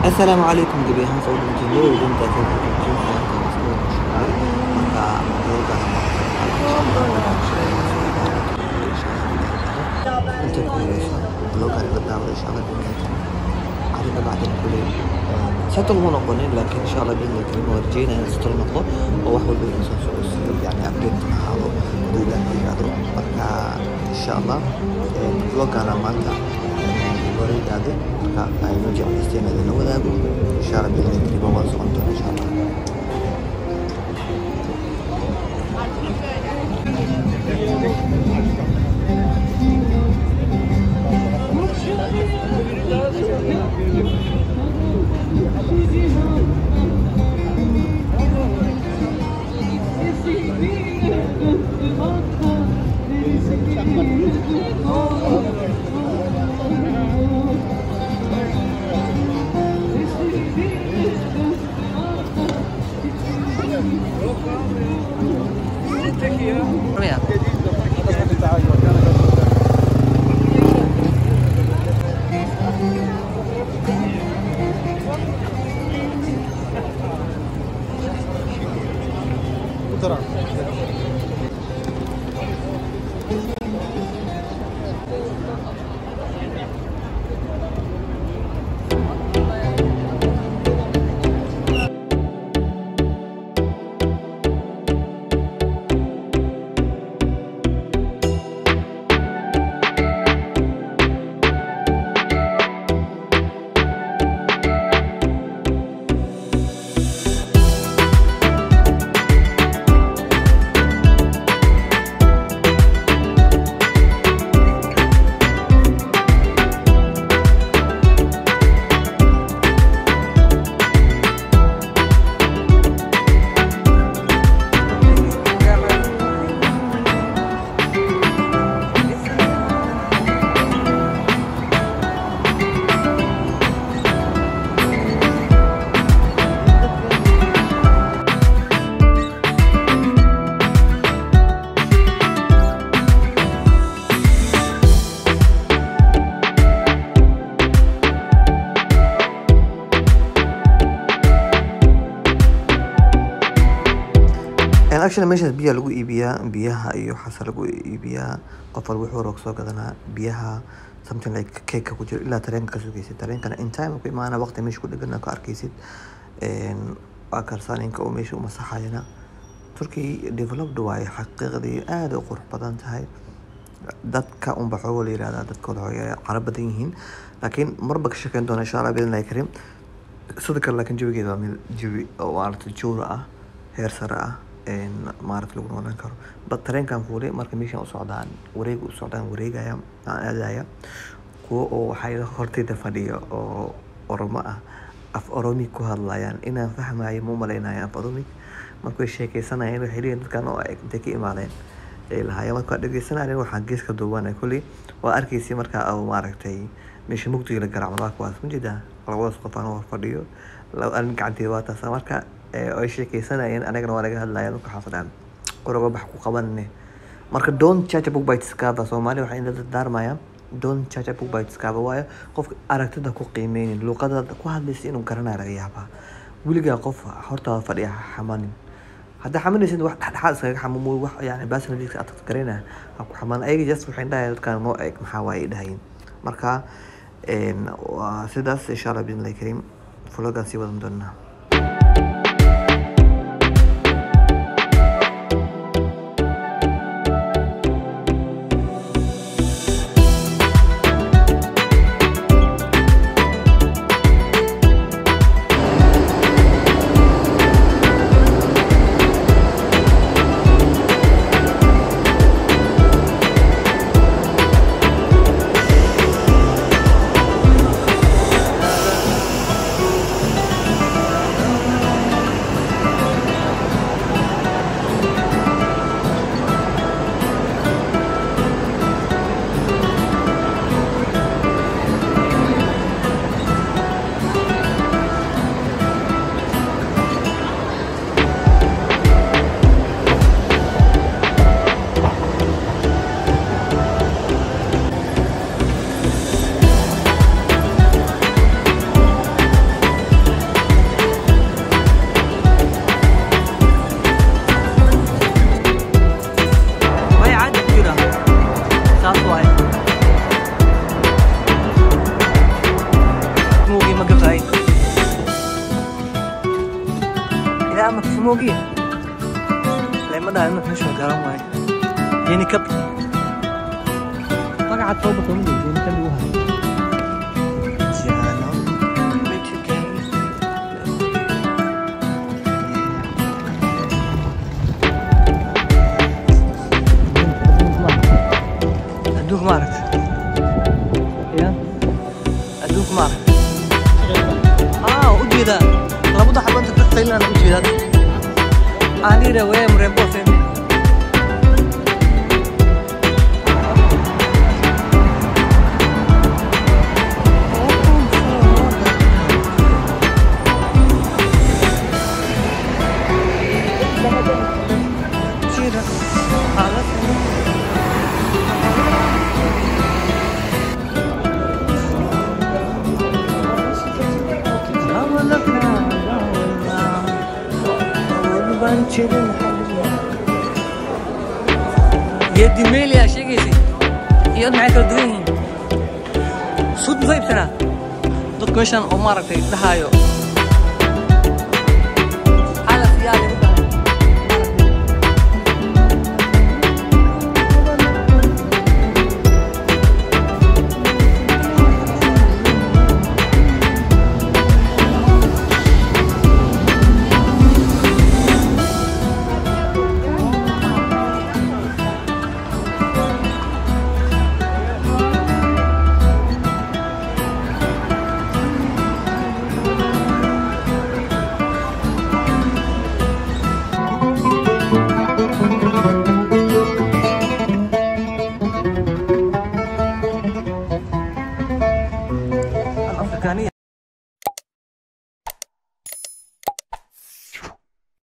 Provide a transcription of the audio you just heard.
السلام عليكم جميعا صوت الجميع وانت كيف بعد الكلية ستلغون قنين لكن إن شاء الله بإذن الكريم ورجينا ستلغون ووحول بالإنسان سوء يعني أبديت معه ضد الإيرادو إن شاء الله فلوق أنا مالتا وريد هذا أي نرجع نستينا ذي نوذا إن شاء الله بإذن الكريم ووصلنا إن شاء الله. actually meeshaas biyaha lagu iibiyaa biyaha iyo xasa lagu iibiyaa qof walba wuxuu roog soo gadanaa biyaha something like cake ku jiro ilaa tareenka ka sugaysid tareenkana in time ku imaana waqti meesha ku dhigana ka arkaysid waa karsaaninka oo meesha u masaxayna Turkey developed way xaqiiqdii aad u qurux badan tahay dadka un baxoo la yiraahdaa dadka waxay carab badan yihiin laakiin marba ka shaqeyn doona insha Allah biidna karim sidoo kale laakiin jawigeeda waa mid jawi oo aad joora ah heer sare ah maarif lagu noolaan karo dad tareenkan fuulay marka meeshan u socdaan wareegaya aadaya kuwa oo waxay hortayda fadhiyo oo Oromo ah af Oromi ku hadlayaan inaan fahmayo ma maleynaayo af Oromi markay sheekaysanayeen waxay leeyihiin dadkan oo ay inta ka imaadeen ilaahay marka dhageysanayeen waxa geeska duubana kulli waa arkaysay marka oo maaragtay meesha mugdiga la garaac marka waa mujida labadaas qof aan fadhiyo law aan gacantii waa taas marka ay sheekaysanayeen anagana waa laga hadlayaa marka xafadaan qoroga bax ku qabanne marka don't judge a book by its cover Soomaali waxa inta daarmayaan don't judge a book by its cover waayo qof aragtida ku qiimeeyeen luqadda ku hadlaysa inuu garanayo laga yaabaa wiliga qof horta fadhiya xamanin hadda xamanaysid wax dhaxal iskaga xamumo wax yani personality aad taqreena ku xaman ayaga just waxay dhahay dadkan noo eeg maxaa waay dhahayn marka sidaas insha Allah bin karim vloggan si wadan doonaa مش garan waaye yeni kab magaca tooba kuma yeni kab uu hayo Giano. adduunka ma aragtay ya adduunka ma aragtay ujeedaa labada xabanta ka qaylaan ujeedaa aanira wewe mrembo femi يدي ميل يا شيخي يد معك الدوين صوت ضيب سنة ضد مشان أمارك تهايو على سيالي